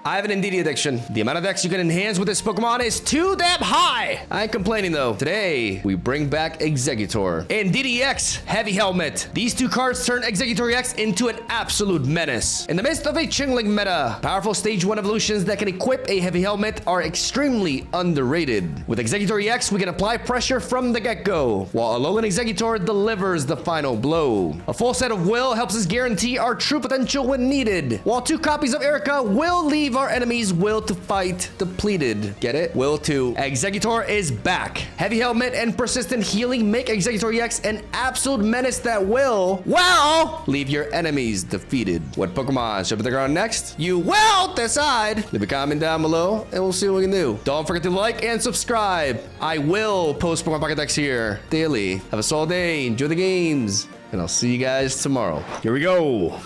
I have an Indeedee addiction. The amount of decks you can enhance with this Pokemon is too damn high. I ain't complaining though. Today, we bring back EXEGGUTOR. Indeedee EX, Heavy Helmet. These two cards turn EXEGGUTOR EX into an absolute menace. In the midst of a Chingling meta, powerful stage 1 evolutions that can equip a Heavy Helmet are extremely underrated. With EXEGGUTOR EX, we can apply pressure from the get-go, while Alolan EXEGGUTOR delivers the final blow. A full set of Will helps us guarantee our true potential when needed, while 2 copies of Erica will leave our enemies' will to fight depleted. Get it? Will to. EXEGGUTOR is back. Heavy Helmet and persistent healing make EXEGGUTOR EX an absolute menace that will, well, leave your enemies defeated. What Pokemon should be the ground next? You will decide. Leave a comment down below and we'll see what we can do. Don't forget to like and subscribe. I will post Pokemon Pocket decks here daily. Have a solid day. Enjoy the games. And I'll see you guys tomorrow. Here we go.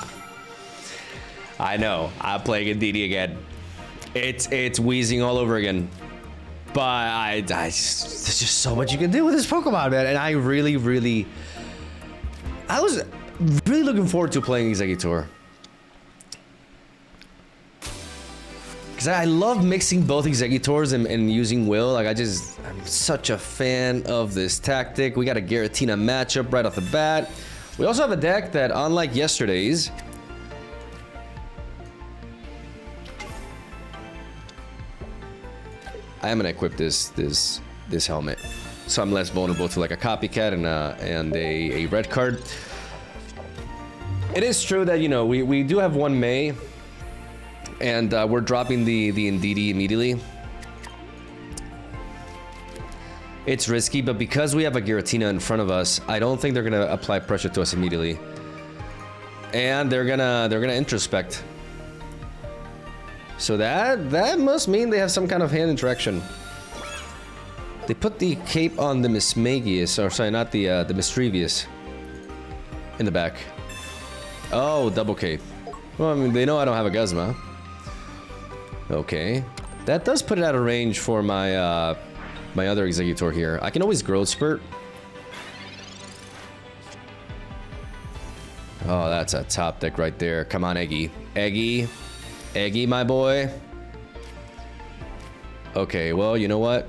I know. I'm playing Indeedee again. It's wheezing all over again. But there's just so much you can do with this Pokemon, man. And I was really looking forward to playing EXEGGUTOR. Because I love mixing both EXEGGUTORs and using Will. Like, I'm such a fan of this tactic. We got a Giratina matchup right off the bat. We also have a deck that, unlike yesterday's, I am gonna equip this helmet, so I'm less vulnerable to like a copycat and a red card. It is true that, you know, we do have one May, and we're dropping the Indeedee immediately. It's risky, but because we have a Giratina in front of us, I don't think they're gonna apply pressure to us immediately, and they're gonna introspect. So that must mean they have some kind of hand interaction. They put the cape on the Mismagius, or sorry, not the Mischievous, in the back. Oh, double cape. Well, I mean, they know I don't have a Guzma. Okay, that does put it out of range for my my other EXEGGUTOR here. I can always Growth Spurt. Oh, that's a top deck right there. Come on, Eggy. Eggy, my boy. Okay, well, you know what?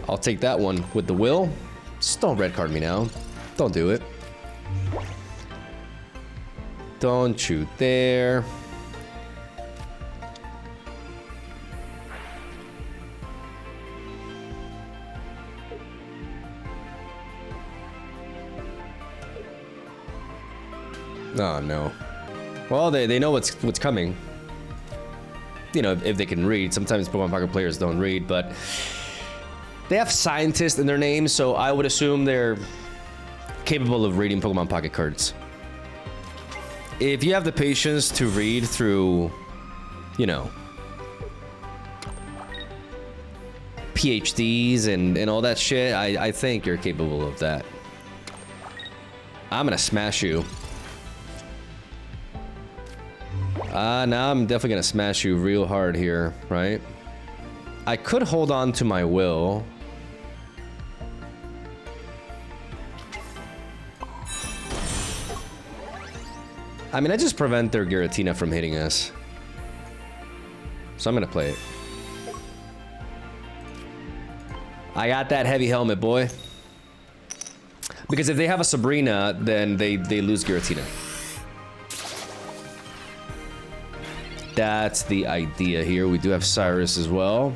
I'll take that one with the Will. Just don't red card me now. Don't do it. Don't shoot there. Oh no. Well, they know what's coming. You know, if they can read. Sometimes Pokemon Pocket players don't read, but they have scientist in their name, so I would assume they're capable of reading Pokemon Pocket cards. If you have the patience to read through, you know, PhDs and all that shit, I think you're capable of that. I'm gonna smash you. Now I'm definitely gonna smash you real hard here, right? I could hold on to my Will. I mean, I just prevent their Giratina from hitting us. So I'm gonna play it. I got that Heavy Helmet, boy. Because if they have a Sabrina, then they lose Giratina. That's the idea here. We do have Cyrus as well.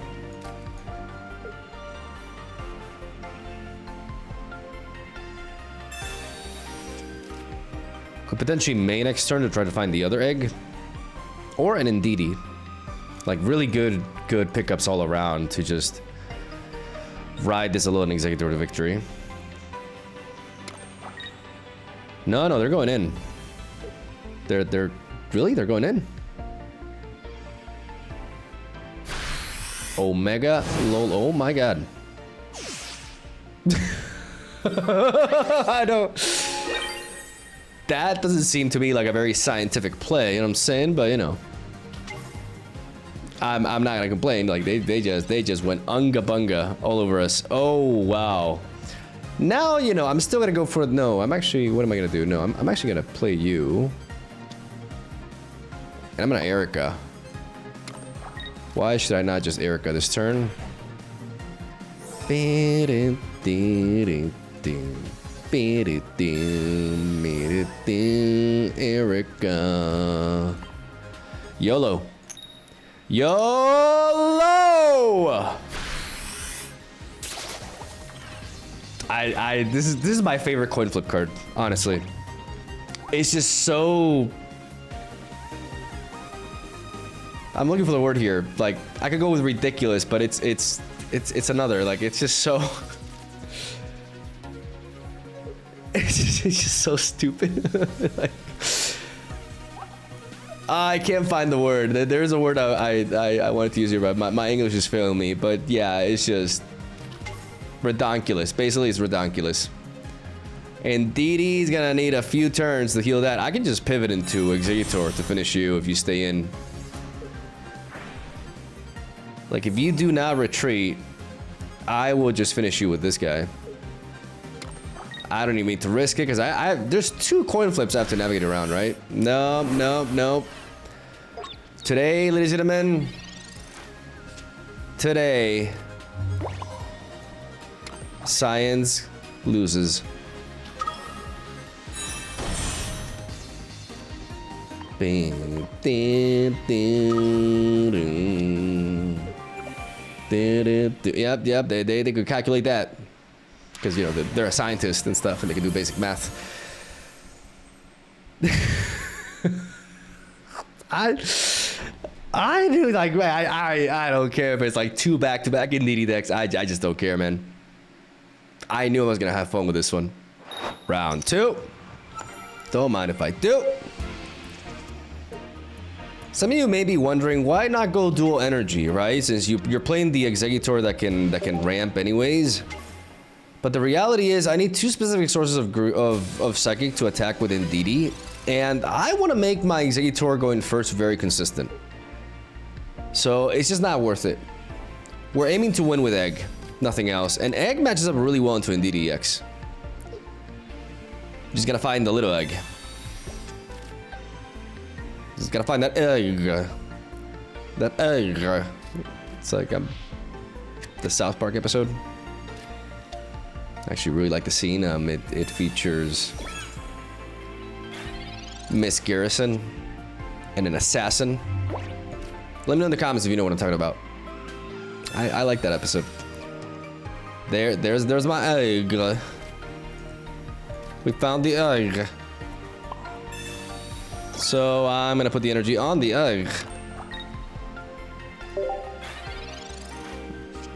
Could potentially main next turn to try to find the other egg. Or an Indeedee. Like, really good pickups all around to just ride this Alolan EXEGGUTOR to victory. No, they're going in. They're going in. Omega lol, oh my god. I don't. That doesn't seem to me like a very scientific play, you know what I'm saying? But you know, I'm not gonna complain. Like they just went unga bunga all over us. Oh wow, Now, you know, I'm still gonna go for... No, I'm actually... What am I gonna do? No, I'm actually gonna play you. And I'm gonna Erica. Why should I not just Erica this turn? Erica. YOLO. YOLO! This is my favorite coin flip card, honestly. It's just so... I'm looking for the word here. Like, I could go with ridiculous, but it's another. Like, it's just so... it's just so stupid. Like, I can't find the word. There's a word I wanted to use here, but my English is failing me. But yeah, it's just... redonkulous. Basically, it's redonkulous. And DD's gonna need a few turns to heal that. I can just pivot into EXEGGUTOR to finish you if you stay in. Like, if you do not retreat, I will just finish you with this guy. I don't even need to risk it, because there's 2 coin flips I have to navigate around, right? Nope, nope, nope. Today, ladies and gentlemen. Today. Science loses. Bing, ding, ding, ding. Yep, they could calculate that. Because, you know, they're a scientist and stuff, and they can do basic math. I do, like, man, I don't care if it's like 2 back-to-back in DD decks. I just don't care, man. I knew I was gonna have fun with this one. Round 2. Don't mind if I do. Some of you may be wondering, why not go dual energy, right? Since you're playing the EXEGGUTOR that can ramp anyways. But the reality is, I need 2 specific sources of Psychic to attack within DD. And I want to make my EXEGGUTOR going first very consistent. So it's just not worth it. We're aiming to win with Egg. Nothing else. And Egg matches up really well into Indeedee EX. Just gotta find the little egg. Just gotta find that egg. That egg. It's like the South Park episode. I actually really like the scene. It features Miss Garrison and an assassin. Let me know in the comments if you know what I'm talking about. I like that episode. There's my egg. We found the egg. So I'm gonna put the energy on the egg.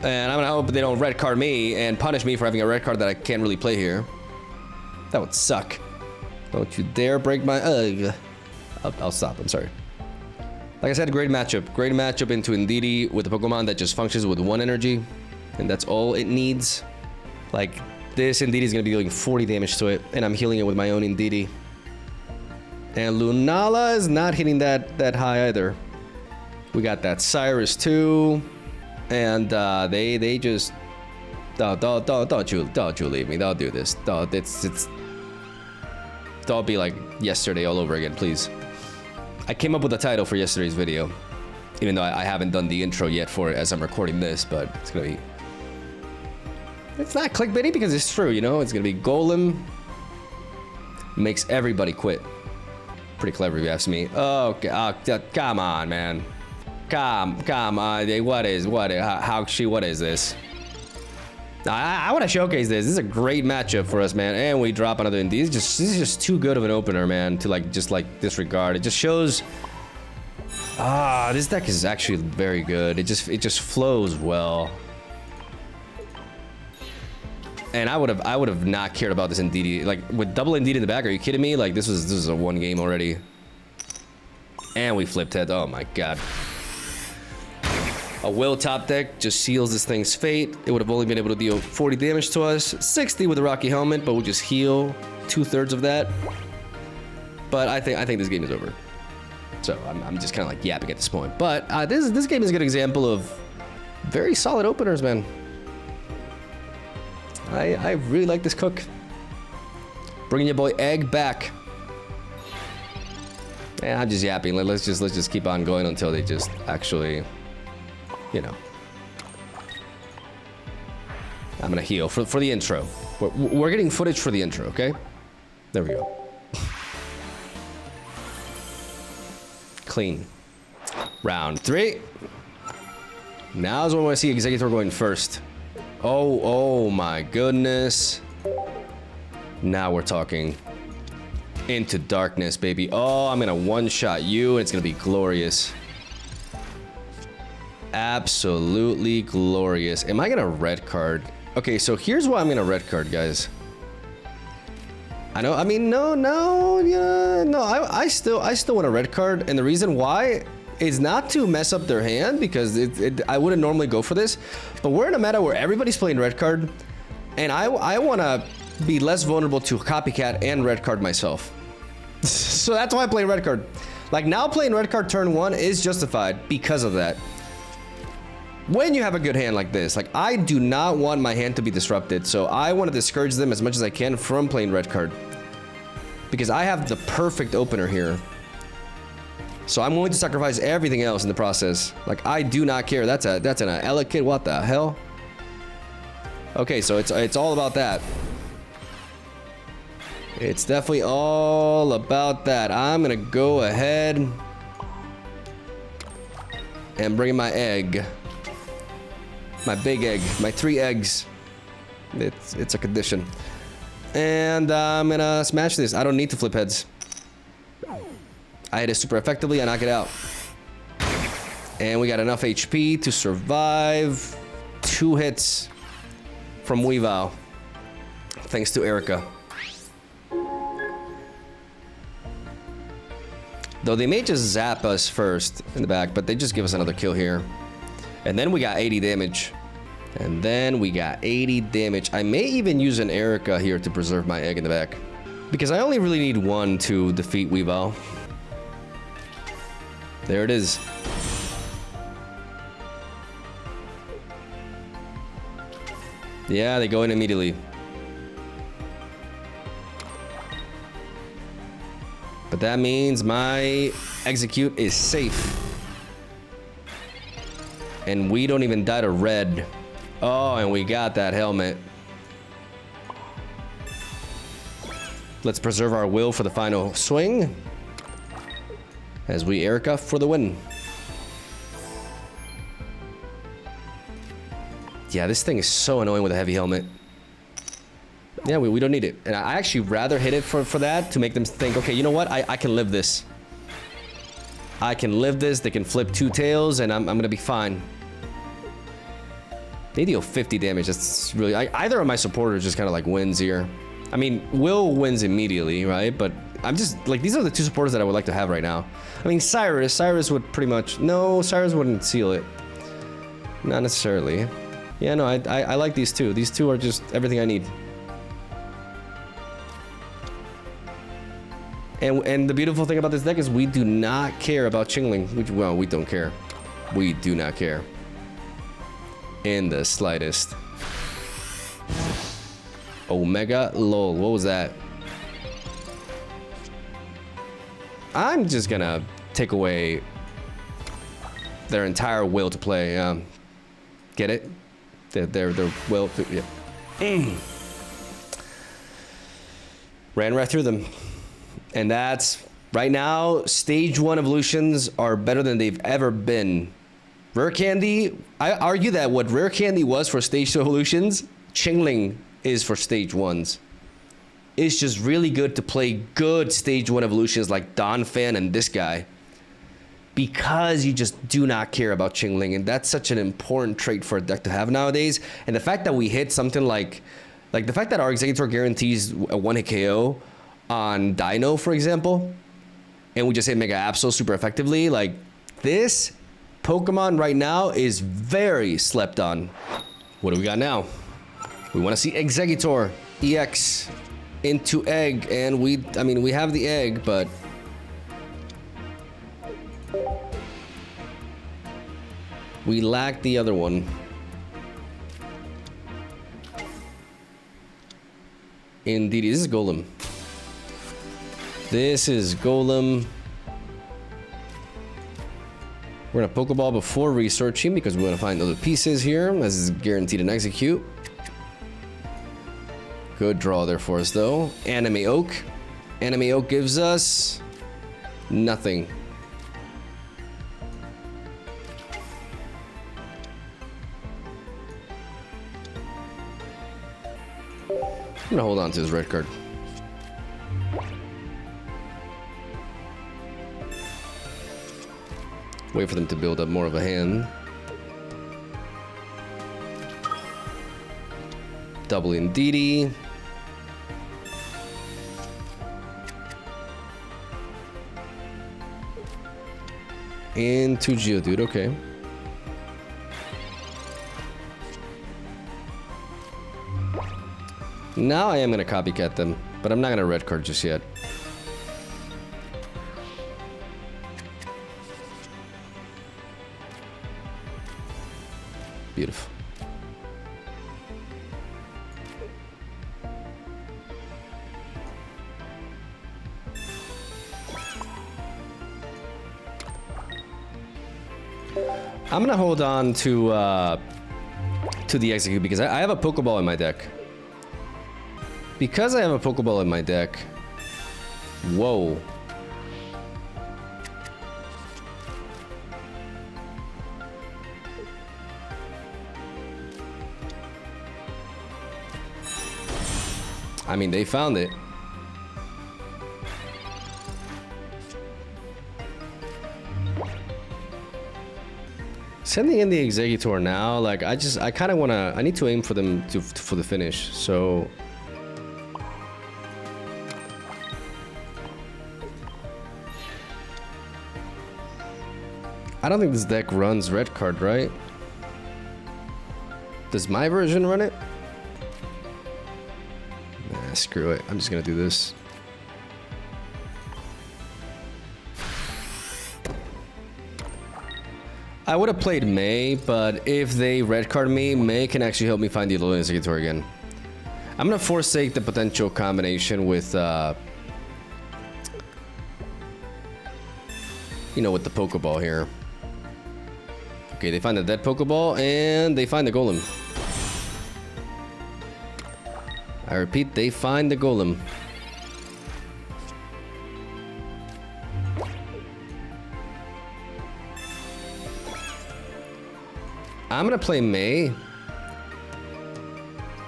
And I'm gonna hope they don't red card me and punish me for having a red card that I can't really play here. That would suck. Don't you dare break my egg. I'll stop, I'm sorry. Like I said, great matchup. Great matchup into Indeedee with a Pokemon that just functions with 1 energy. And that's all it needs. Like, this Indeedee is gonna be dealing 40 damage to it, and I'm healing it with my own Indeedee. And Lunala is not hitting that high either. We got that Cyrus too. And they just don't you leave me. Don't do this. Don't be like yesterday all over again, please. I came up with a title for yesterday's video, even though I haven't done the intro yet for it as I'm recording this, but it's gonna be... It's not clickbaity because it's true, you know? It's gonna be Golem makes everybody quit. Pretty clever if you ask me. Okay, come on, man. Come on. What is this? I want to showcase this. This is a great matchup for us, man. And we drop another Indeedee. This is just too good of an opener, man, to just disregard. It just shows. This deck is actually very good. It just flows well. And I would have not cared about this Indeedee. Like, with double Indeedee in the back, are you kidding me? Like, this is a 1 game already. And we flipped head. Oh my god. A Will top deck just seals this thing's fate. It would have only been able to deal 40 damage to us, 60 with the Rocky Helmet, but we'll just heal 2/3 of that. But I think this game is over. So I'm just kind of like yapping at this point. But this game is a good example of very solid openers, man. I really like this cook. Bringing your boy Egg back. Yeah, I'm just yapping. Let's just keep on going until they just actually, you know. I'm gonna heal for the intro. We're getting footage for the intro, okay? There we go. Clean. Round 3. Now's when I see Exeggutor going first. Oh my goodness. Now we're talking. Into darkness, baby. Oh, I'm gonna one-shot you, and it's gonna be glorious. Absolutely glorious. Am I gonna red card? Okay, so here's why I'm gonna red card, guys. I know, I mean, I still want a red card, and the reason why is not to mess up their hand, because I wouldn't normally go for this, but we're in a meta where everybody's playing red card, and I want to be less vulnerable to copycat and red card myself. So that's why I play red card. Like, now playing red card turn 1 is justified because of that. When you have a good hand like this, like, I do not want my hand to be disrupted, so I want to discourage them as much as I can from playing red card, because I have the perfect opener here. So I'm going to sacrifice everything else in the process. Like, I do not care. That's an Elekid. What the hell? Okay, so it's all about that. It's definitely all about that. I'm gonna go ahead and bring in my egg. My big egg. My 3 eggs. It's a condition. And I'm gonna smash this. I don't need to flip heads. I hit it super effectively. I knock it out. And we got enough HP to survive 2 hits from Weavile. Thanks to Erica. Though they may just zap us first in the back, but they just give us another kill here. And then we got 80 damage. And then we got 80 damage. I may even use an Erica here to preserve my egg in the back, because I only really need 1 to defeat Weavile. There it is. Yeah, they go in immediately. But that means my execute is safe. And we don't even die to red. Oh, and we got that helmet. Let's preserve our will for the final swing, as we Erica for the win. Yeah, this thing is so annoying with a heavy helmet. Yeah, we don't need it. And I actually rather hit it for that, to make them think, okay, you know what? I can live this. I can live this. They can flip 2 tails, and I'm gonna be fine. They deal 50 damage. That's really... either of my supporters just kind of like wins here. I mean, Will wins immediately, right? But I'm just... like, these are the 2 supporters that I would like to have right now. I mean, Cyrus would pretty much... no, Cyrus wouldn't seal it. Not necessarily. Yeah, no, I like these 2. These 2 are just everything I need. And the beautiful thing about this deck is we do not care about Chingling. Well, we don't care. We do not care. In the slightest. Omega lol. What was that? I'm just gonna take away their entire will to play. Get it? Their will to... yeah. Ran right through them. And that's... right now, stage 1 evolutions are better than they've ever been. Rare Candy... I argue that what Rare Candy was for stage 2 evolutions, Chingling is for stage 1s. It's just really good to play good stage 1 evolutions like Donphan and this guy, because you just do not care about Chingling, and that's such an important trait for a deck to have nowadays. And the fact that we hit something like the fact that our Exeggutor guarantees a 1-hit KO on Dino, for example, and we just hit Mega Absol super effectively, like, this Pokemon right now is very slept on. What do we got now? We want to see Exeggutor EX into egg, and we have the egg, but we lack the other one. Indeed, this is Golem. This is Golem. We're gonna Pokeball before researching because we want to find other pieces here. This is guaranteed an execute. Good draw there for us though. Anime Oak. Anime Oak gives us nothing. I'm gonna hold on to this red card. Wait for them to build up more of a hand. Double Indeedee. Into Geodude, okay. Now I am gonna copycat them, but I'm not gonna red card just yet. Beautiful. I'm gonna hold on to the execute because I have a Pokeball in my deck. Because I have a Pokeball in my deck. Whoa. I mean, they found it. Sending in the Exeggutor now, like I kind of wanna. I need to aim for them for the finish. So. I don't think this deck runs red card, right? Does my version run it? Nah, screw it. I'm just gonna do this. I would have played May, but if they red card me, May can actually help me find the Alolan Exeggutor again. I'm gonna forsake the potential combination with, you know, with the Pokeball here. Okay, they find the dead Pokeball, and they find the Golem. I repeat, they find the Golem. I'm gonna play May.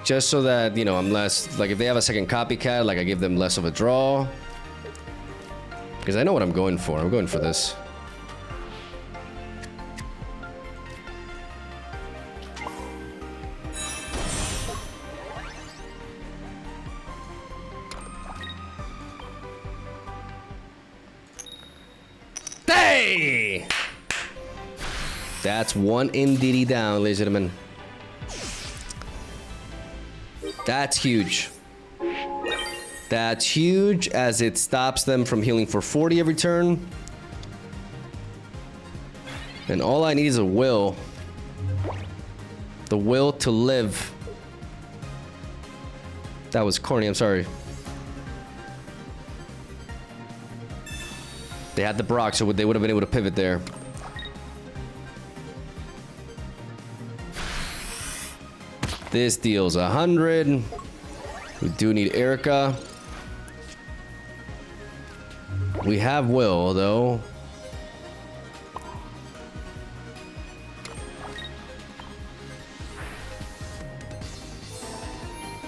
Just so that, you know, I'm less... Like, if they have a second copycat, like, I give them less of a draw. Because I know what I'm going for. I'm going for this. Hey! That's one Indeedee down, ladies and gentlemen. That's huge. That's huge as it stops them from healing for 40 every turn. And all I need is a will. The will to live. That was corny, I'm sorry. They had the Brock, so they would have been able to pivot there. This deals 100. We do need Erica. We have Will, though.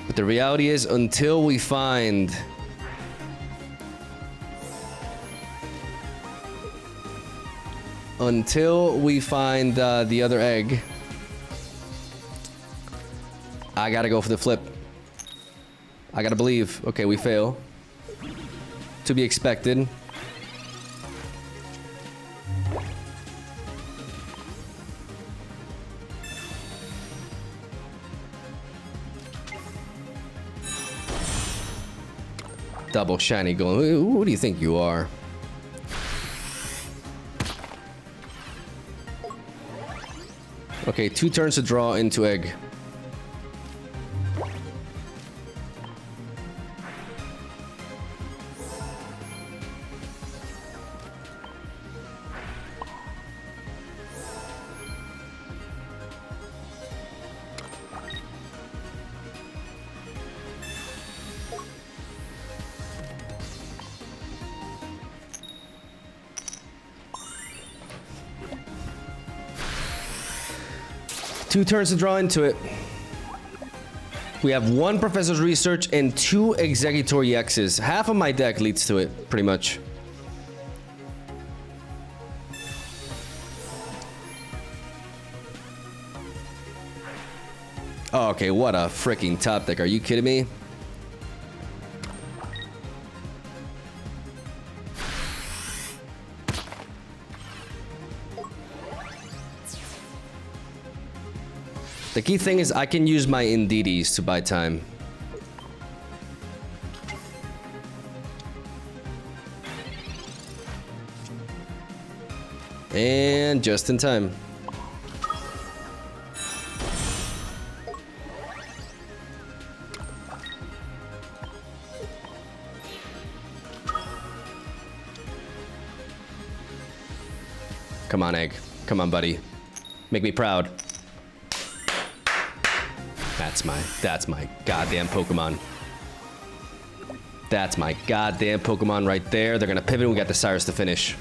But the reality is, until we find... the other egg, I gotta go for the flip. I gotta believe. Okay, we fail. To be expected. Double shiny Golem. Who do you think you are? Okay, 2 turns to draw into egg. 2 turns to draw into it. We have 1 Professor's Research and 2 Exeggutor EXs. Half of my deck leads to it, pretty much. Oh, okay, what a freaking top deck. Are you kidding me? The key thing is I can use my Indeedis to buy time. And just in time. Come on, Egg. Come on, buddy. Make me proud. That's my goddamn Pokemon. That's my goddamn Pokemon right there. They're gonna pivot and we got the Cyrus to finish.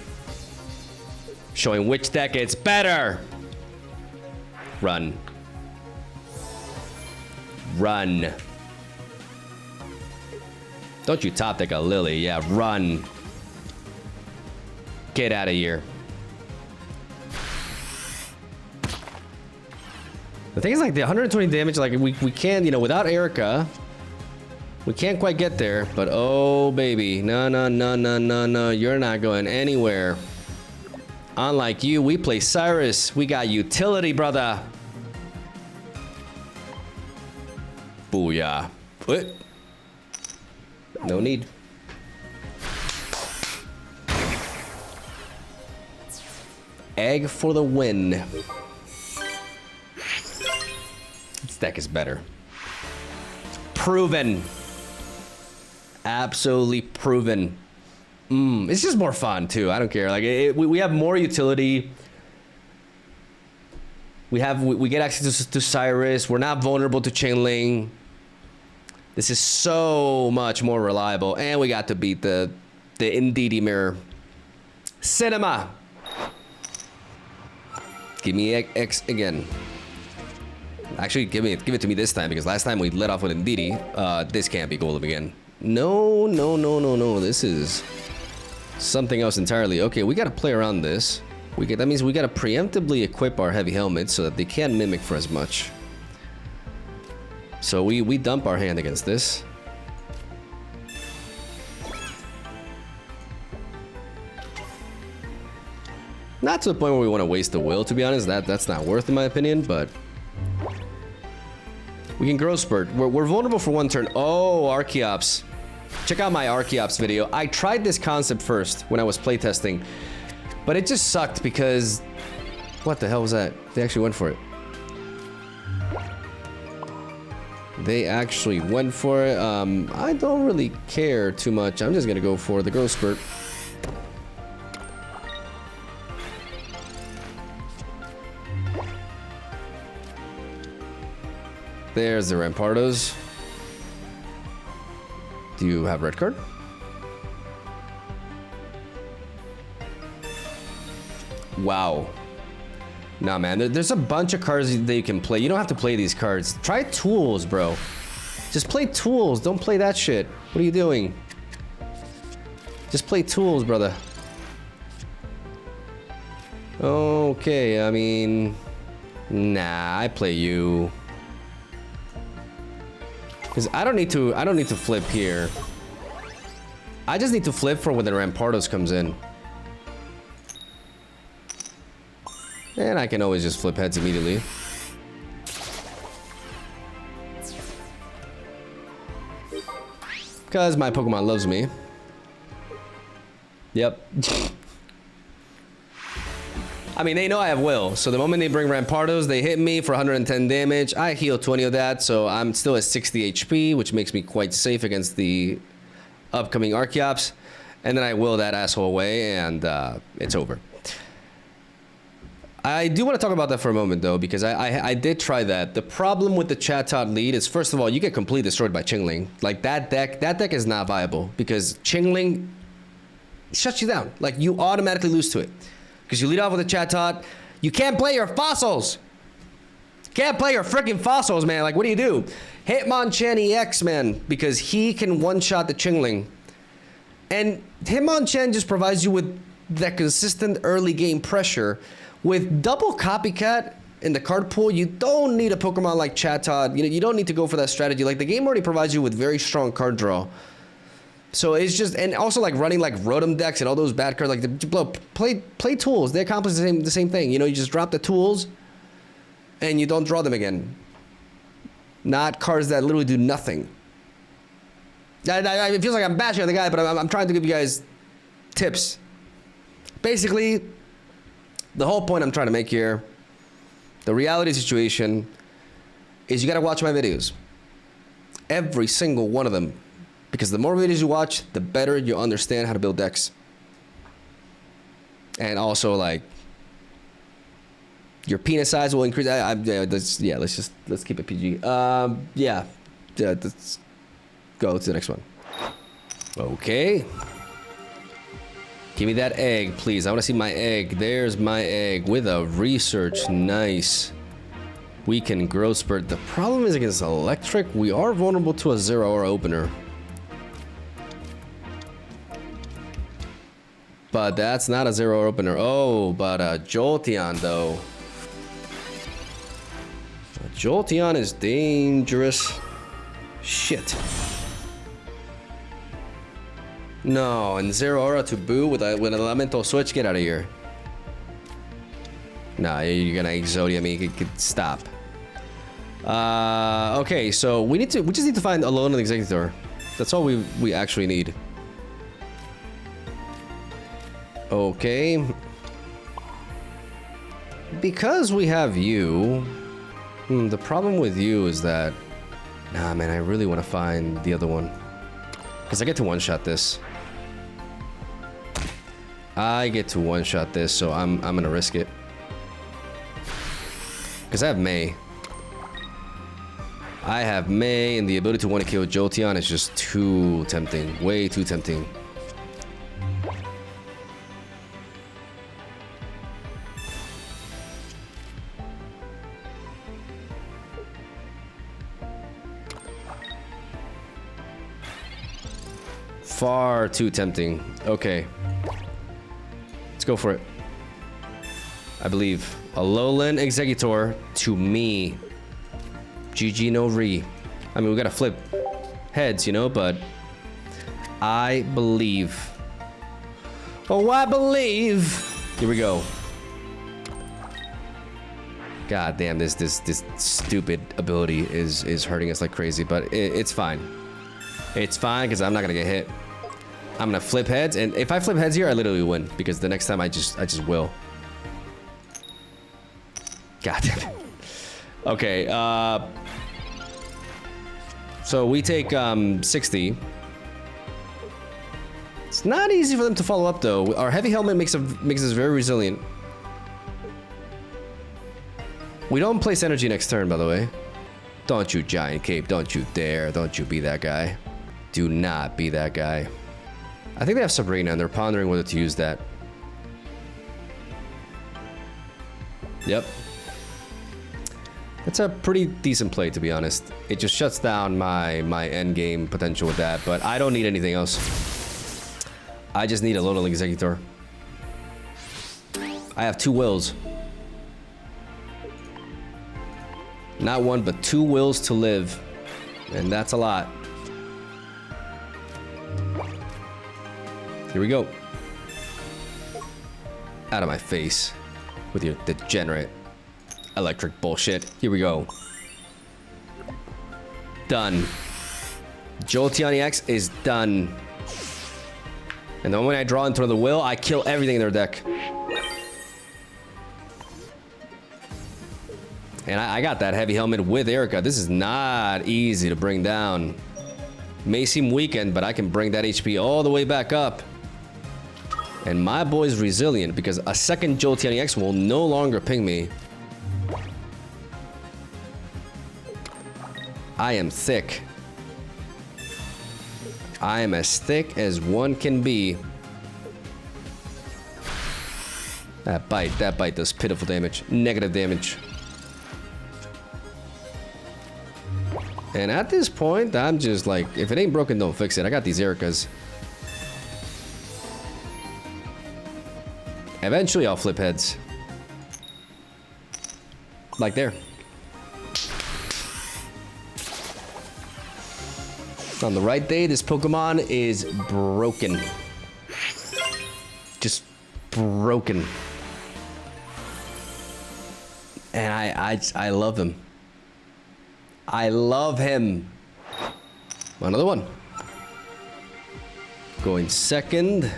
Showing which deck it's better. Run. Run. Don't you top deck a Lily. Yeah, run. Get out of here. The thing is, like, the 120 damage, like, we can, you know, without Erica, we can't quite get there. But, oh, baby. No, no, no, no, no, no. You're not going anywhere. Unlike you, we play Cyrus. We got utility, brother. Booyah. What? No need. Egg for the win. This deck is better. Proven. Absolutely proven. It's just more fun too. I don't care. Like we have more utility. We get access to Cyrus. We're not vulnerable to Chainlink. This is so much more reliable, and we got to beat the Indeedee mirror. Cinema. Give me X again. Actually, give it to me this time, because last time we let off with Indeedee. This can't be Golem again. No, no, no, no, no. This is something else entirely. Okay, we gotta play around this. That means we gotta preemptively equip our heavy helmets so that they can't mimic for as much. So we dump our hand against this. Not to the point where we want to waste the will, to be honest. That's not worth, in my opinion, but we can Growth Spurt. We're vulnerable for one turn. Oh, Archeops. Check out my Archeops video. I tried this concept first when I was playtesting, but it just sucked because... What the hell was that? They actually went for it. They actually went for it. I don't really care too much. I'm just gonna go for the Growth Spurt. There's the Rampardos. Do you have red card? Wow. Nah, man. There's a bunch of cards that you can play. You don't have to play these cards. Try tools, bro. Just play tools. Don't play that shit. What are you doing? Just play tools, brother. Okay, I mean... Nah, I play you. Because I don't need to flip here. I just need to flip for when the Rampardos comes in. And I can always just flip heads immediately. Because my Pokemon loves me. Yep. I mean, they know I have will, so the moment they bring Rampardos, they hit me for 110 damage. I heal 20 of that, so I'm still at 60 HP, which makes me quite safe against the upcoming Archeops. And then I will that asshole away, and it's over. I do want to talk about that for a moment, though, because I did try that. The problem with the Chatot lead is, first of all, you get completely destroyed by Chainlink. Like, that deck is not viable, because Chainlink shuts you down. Like, you automatically lose to it. Because you lead off with a Chatot, you can't play your fossils. Can't play your freaking fossils, man. Like, what do you do? Hitmonchan EX, man, because he can one-shot the Chingling. And Hitmonchan just provides you with that consistent early game pressure. With double Copycat in the card pool, you don't need a Pokemon like Chatot. You know, you don't need to go for that strategy. Like, the game already provides you with very strong card draw. So it's just, and also like running like Rotom decks and all those bad cards, like play tools. They accomplish the same thing. You know, you just drop the tools and you don't draw them again. Not cards that literally do nothing. It feels like I'm bashing on the guy, but I'm trying to give you guys tips. Basically, the whole point I'm trying to make here, the reality situation, is you gotta watch my videos. Every single one of them. Because the more videos you watch, the better you understand how to build decks. And also, like, your penis size will increase. Let's keep it PG. Let's go to the next one. Okay. Give me that egg, please. I want to see my egg. There's my egg with a research. Nice. We can growth spurt. The problem is against electric, we are vulnerable to a 0-aura opener. But that's not a 0-aura opener. Oh, but a Jolteon, though. Jolteon is dangerous. Shit. No, and 0-aura to Boo with an elemental switch. Get out of here. Nah, you're gonna Exodia me. Stop. Okay, so we just need to find Alolan Exeggutor. That's all we actually need. Okay. Because we have you, the problem with you is that, nah, man, I really want to find the other one. Because I get to one-shot this. I get to one-shot this, so I'm gonna risk it. Because I have May. I have May, and the ability to want to kill Jolteon is just too tempting. Way too tempting. Far too tempting. Okay. Let's go for it. I believe. Alolan Exeggutor to me. GG no re. I mean, we gotta flip heads, you know, but I believe. Oh, I believe. Here we go. God damn, this stupid ability is hurting us like crazy, but it's fine. It's fine because I'm not gonna get hit. I'm gonna flip heads, and if I flip heads here, I literally win because the next time I just will. God damn it. Okay, so we take 60. It's not easy for them to follow up though. Our heavy helmet makes us very resilient. We don't place energy next turn, by the way. Don't you, Giant Cape, don't you dare. Don't you be that guy. Do not be that guy. I think they have Sabrina and they're pondering whether to use that. Yep. It's a pretty decent play, to be honest. It just shuts down my end game potential with that, but I don't need anything else. I just need a Alolan Exeggutor. I have 2 wills. Not 1, but 2 wills to live. And that's a lot. Here we go. Out of my face with your degenerate electric bullshit. Here we go. Done. Jolteon EX is done. And the moment I draw into the will, I kill everything in their deck. And I got that heavy helmet with Erica. This is not easy to bring down. May seem weakened, but I can bring that HP all the way back up. And my boy's resilient because a second Jolteon EX will no longer ping me. I am thick. I am as thick as one can be. That bite does pitiful damage. Negative damage. And at this point, I'm just like, if it ain't broken, don't fix it. I got these Ericas. Eventually, I'll flip heads. Like there. On the right day, this Pokemon is broken. Just broken. And I love him. I love him. Another one. Going second.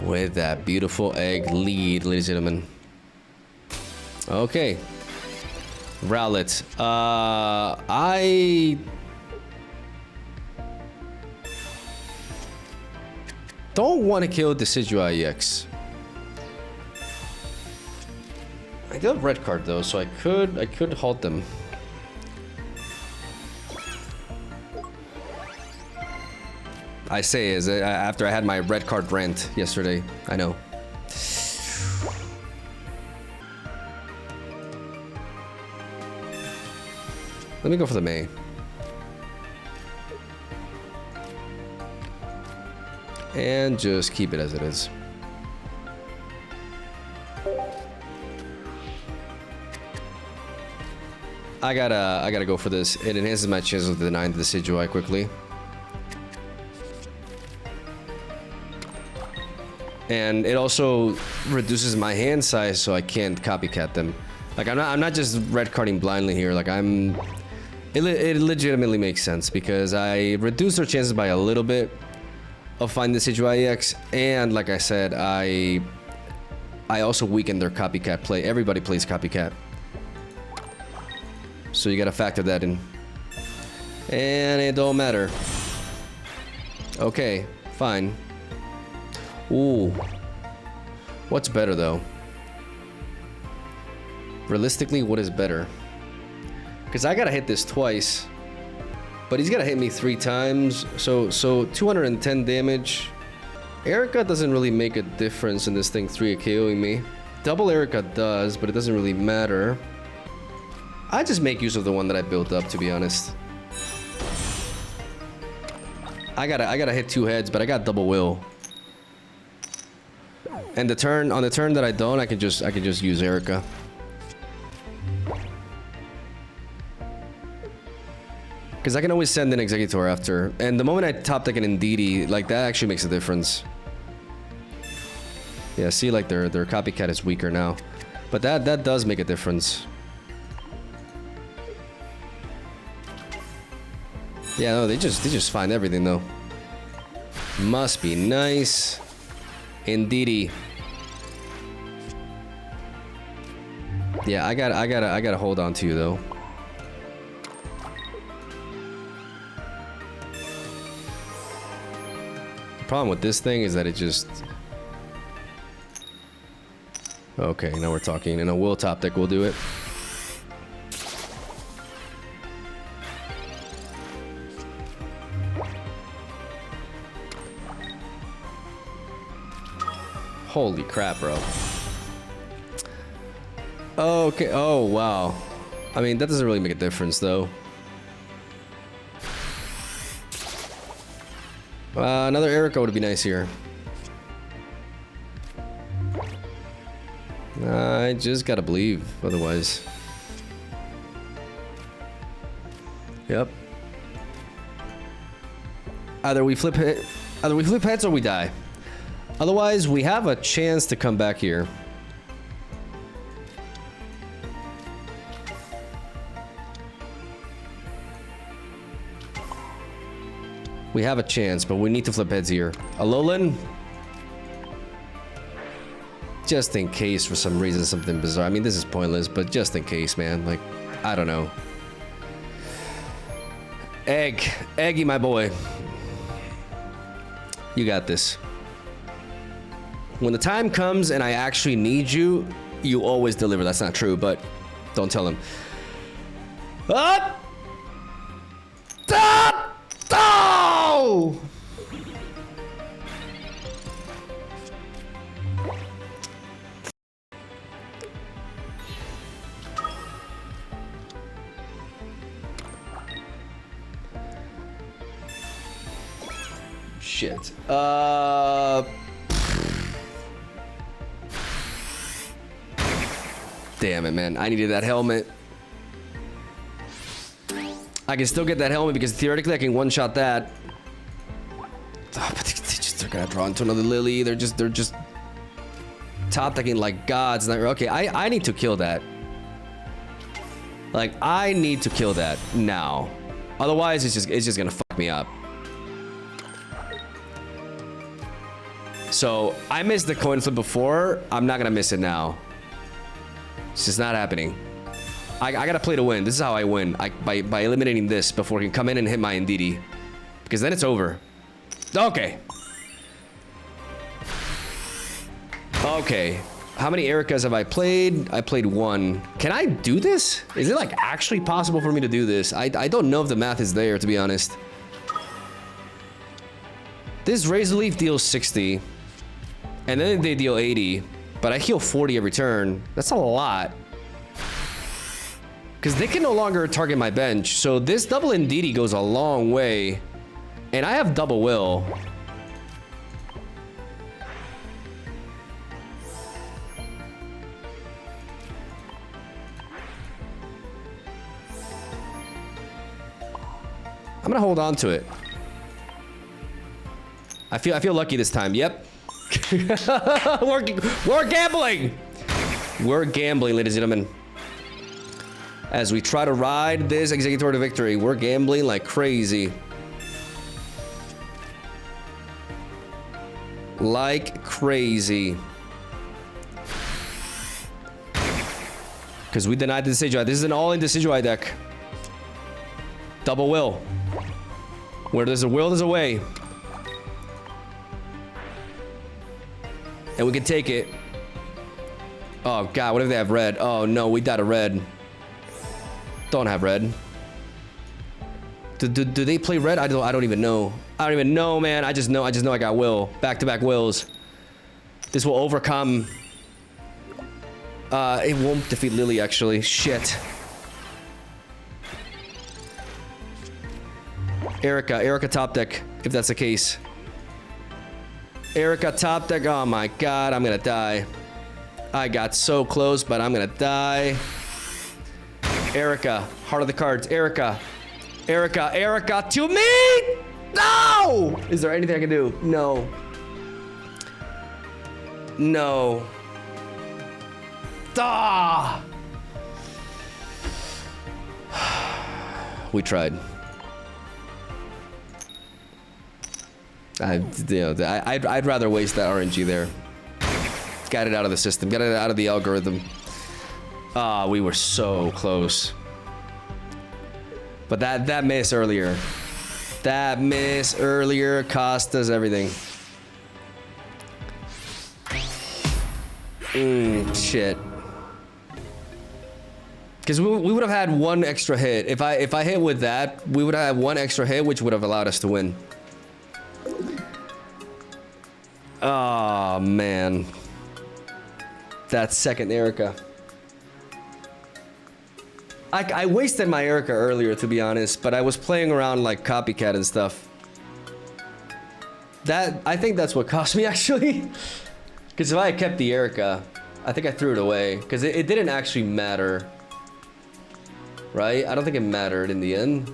With that beautiful egg lead, ladies and gentlemen. Okay. Rowlet. I don't want to kill Decidueye EX. I do have red card though, so I could halt them. I say is after I had my red card rant yesterday. I know. Let me go for the May. And just keep it as it is. I gotta go for this. It enhances my chances of denying the Decidueye quickly. And it also reduces my hand size so I can't copycat them. Like I'm not just red carding blindly here. Like it legitimately makes sense because I reduce their chances by a little bit of finding the Decidueye EX, and like I said, I also weaken their copycat play. Everybody plays copycat, so you gotta factor that in. And it don't matter. Okay, fine. Ooh. What's better though? Realistically, what is better? Because I gotta hit this twice, but he's gotta hit me 3 times. So 210 damage. Erica doesn't really make a difference in this thing 3 KOing me. Double Erica does, but it doesn't really matter. I just make use of the one that I built up, to be honest. I gotta hit 2 heads, but I got double will. And on the turn that I don't, I can just use Erica. Because I can always send an Exeggutor after. And the moment I top deck an Indeedee, like that actually makes a difference. Yeah, see, like their copycat is weaker now. But that does make a difference. Yeah, no, they just find everything though. Must be nice. Indeedee. Yeah, I gotta hold on to you though. The problem with this thing is that it just... Okay, now we're talking. And a will top deck will do it. Holy crap, bro. Okay. Oh, wow. I mean, that doesn't really make a difference, though. Another Erica would be nice here. I just gotta believe, otherwise. Yep. Either we flip heads or we die. Otherwise, we have a chance to come back here. We have a chance, but we need to flip heads here. Alolan? Just in case for some reason something bizarre. I mean, this is pointless, but just in case, man. Like, I don't know. Eggy, my boy. You got this. When the time comes and I actually need you, you always deliver. That's not true, but don't tell him. Up! Up! Oh! shit. Damn it, man. I needed that helmet. I can still get that helmet because theoretically I can one-shot that. Oh, but they're gonna draw into another Lily. They're just top decking like gods. Okay, I need to kill that. Like, I need to kill that now. Otherwise, it's just gonna fuck me up. So, I missed the coin flip before. I'm not gonna miss it now. It's just not happening. I gotta play to win. This is how I win. By eliminating this before he can come in and hit my Indeedee. Because then it's over. Okay. Okay. How many Ericas have I played? I played one. Can I do this? Is it like actually possible for me to do this? I don't know if the math is there, to be honest. This Razor Leaf deals 60. And then they deal 80. But I heal 40 every turn. That's a lot. Because they can no longer target my bench. So this double Indeedee goes a long way. And I have double will. I'm gonna hold on to it. I feel lucky this time. Yep. We're gambling. We're gambling, ladies and gentlemen. As we try to ride this Exeggutor to victory, we're gambling like crazy. Like crazy. Because we denied the Decidueye. This is an all-in Decidueye deck. Double will. Where there's a will, there's a way. And we can take it. Oh god, what if they have red? Oh no, we died a red. Don't have red. Do they play red? I don't even know. I don't even know, man. I just know I got will. Back-to-back wills. This will overcome. It won't defeat Lily, actually. Shit. Erica top deck, if that's the case. Erica top deck. Oh my god, I'm gonna die. I got so close, but I'm gonna die. Erica, heart of the cards. Erica to me! No! Is there anything I can do? No. No. Ah! We tried. I'd rather waste that RNG there. Got it out of the system. Got it out of the algorithm. Ah, we were so close. But that miss earlier. That miss earlier cost us everything. Shit. Because we would have had one extra hit. If I hit with that, we would have had one extra hit, which would have allowed us to win. Oh, man. That second Erica. I wasted my Erica earlier, to be honest, but I was playing around like copycat and stuff. I think that's what cost me, actually. Because if I had kept the Erica, I think I threw it away. Because it didn't actually matter. Right? I don't think it mattered in the end.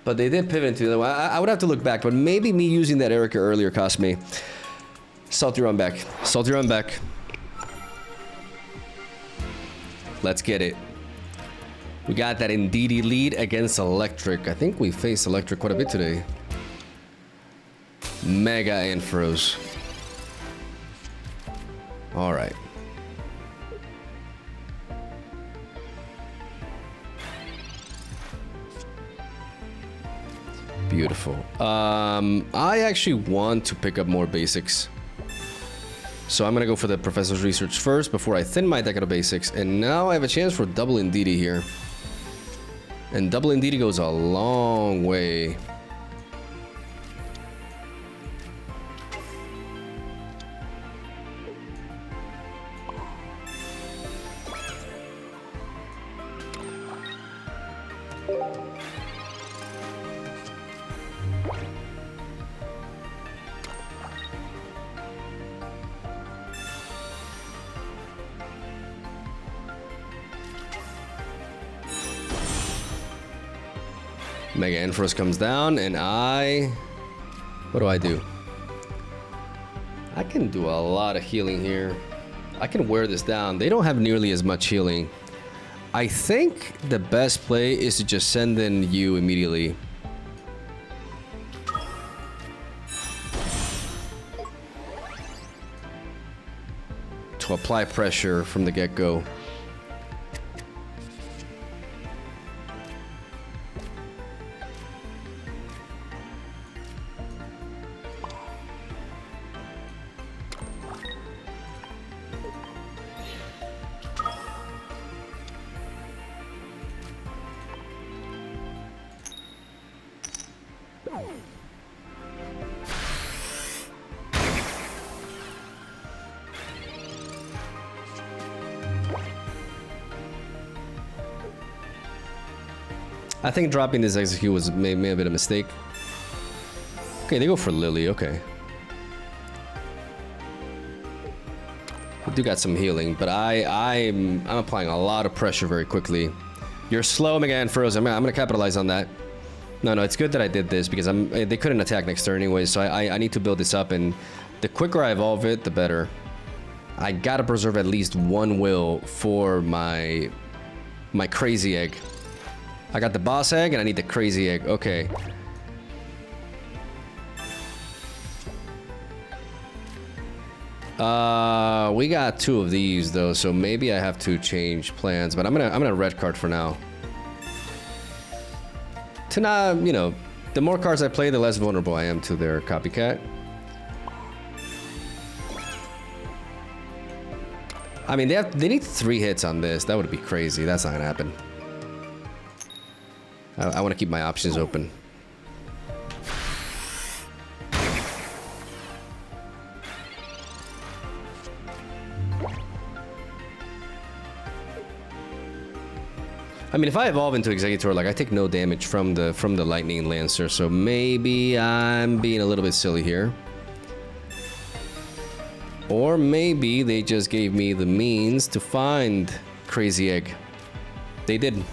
But they did pivot into the way. I would have to look back, but maybe me using that Erica earlier cost me. Salty run back. Salty run back. Let's get it. We got that Indeedee lead against Electric. I think we faced Electric quite a bit today. Mega Ampharos. All right. Beautiful. I actually want to pick up more basics. So I'm gonna go for the Professor's Research first before I thin my deck out of basics. And now I have a chance for double Indeedee here. And double Indeedee goes a long way. Mega Ampharos comes down, and what do I do? I can do a lot of healing here. I can wear this down. They don't have nearly as much healing. I think the best play is to just send in you immediately. To apply pressure from the get-go. I think dropping this execute was may have been a mistake. Okay, they go for Lily, okay. We do got some healing, but I'm applying a lot of pressure very quickly. You're slow, Mega Ampharos. I'm gonna capitalize on that. No, it's good that I did this because they couldn't attack next turn anyway, so I need to build this up, and the quicker I evolve it, the better. I gotta preserve at least one will for my crazy egg. I got the boss egg and I need the crazy egg. Okay. We got 2 of these though, so maybe I have to change plans, but I'm gonna red card for now. To not, you know, the more cards I play, the less vulnerable I am to their copycat. I mean, they need 3 hits on this. That would be crazy. That's not gonna happen. I want to keep my options open. I mean, if I evolve into Exeggutor, like I take no damage from the Lightning Lancer, so maybe I'm being a little bit silly here. Or maybe they just gave me the means to find Crazy Egg. They did.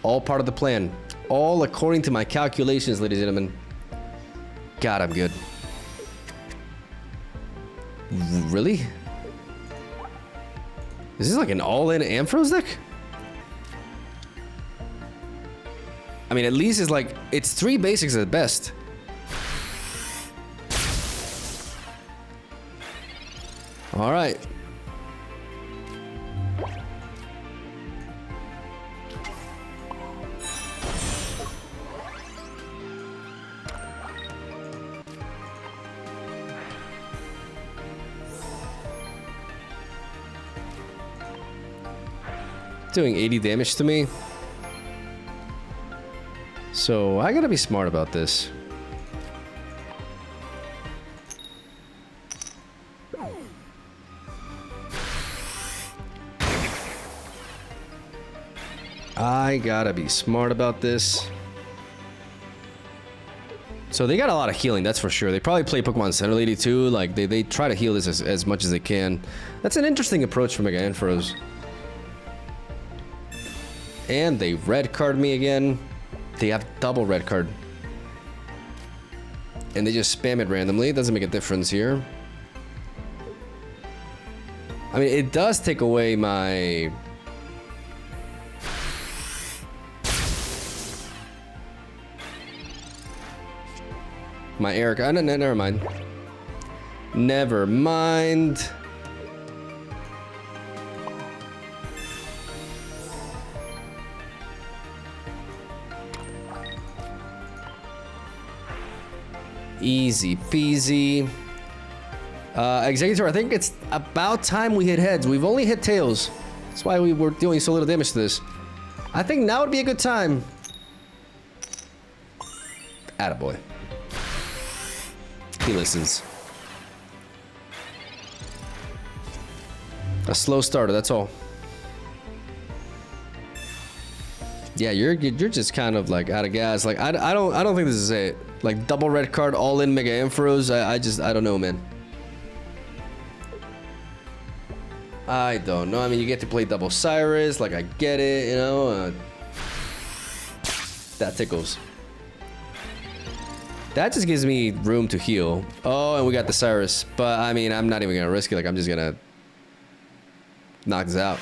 All part of the plan. All according to my calculations, ladies and gentlemen. God, I'm good. Really? Is this like an all-in Ampharos deck? I mean, at least it's like, it's 3 basics at best. All right. Doing 80 damage to me. So I gotta be smart about this. I gotta be smart about this. So they got a lot of healing, that's for sure. They probably play Pokemon Center Lady too. Like they try to heal this as much as they can. That's an interesting approach from Mega Ampharos. And they red card me again. They have double red card. And they just spam it randomly. It doesn't make a difference here. I mean, it does take away my... my Eric. No, never mind. Never mind. Easy peasy. Exeggutor, I think it's about time we hit heads. We've only hit tails. That's why we were doing so little damage to this. I think now would be a good time. Attaboy. He listens. A slow starter, that's all. Yeah, you're just kind of like out of gas. Like I don't think this is it. Like double red card, all in Mega Ampharos. I don't know, man. I don't know. I mean, you get to play double Cyrus. Like I get it, you know. That tickles. That just gives me room to heal. Oh, and we got the Cyrus. But, I mean, I'm not even going to risk it. Like, I'm just going to knock this out.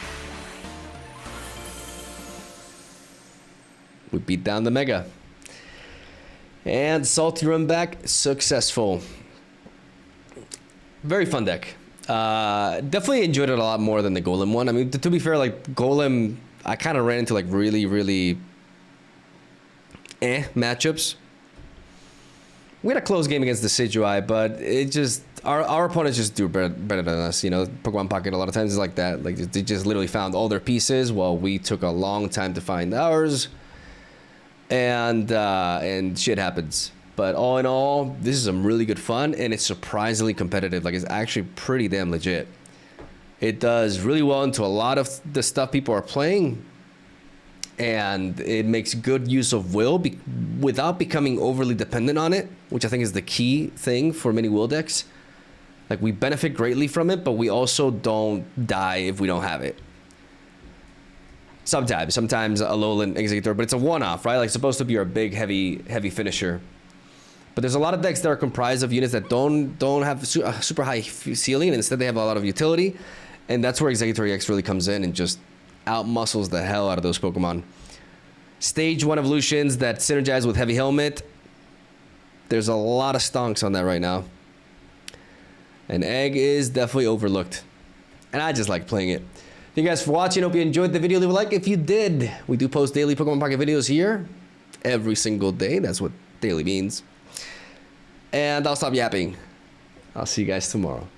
We beat down the Mega. And Salty run back successful. Very fun deck. Definitely enjoyed it a lot more than the Golem one. I mean, to be fair, like, Golem, I kind of ran into, like, really matchups. We had a close game against the Decidueye, but it just our opponents just do better than us. You know, Pokemon Pocket a lot of times is like that. Like they just literally found all their pieces while we took a long time to find ours. And shit happens. But all in all, this is some really good fun, and it's surprisingly competitive. Like it's actually pretty damn legit. It does really well into a lot of the stuff people are playing. And it makes good use of will without becoming overly dependent on it, which I think is the key thing for many will decks. Like we benefit greatly from it, but we also don't die if we don't have it. Sometimes a Alolan Exeggutor, but it's a one-off, right? Like it's supposed to be our big, heavy finisher. But there's a lot of decks that are comprised of units that don't have a super high ceiling, and instead they have a lot of utility, and that's where Exeggutor EX really comes in and just out-muscles the hell out of those Pokemon. Stage 1 evolutions that synergize with Heavy Helmet. There's a lot of stonks on that right now. And Egg is definitely overlooked. And I just like playing it. Thank you guys for watching. Hope you enjoyed the video. Leave a like if you did. We do post daily Pokemon Pocket videos here every single day. That's what daily means. And I'll stop yapping. I'll see you guys tomorrow.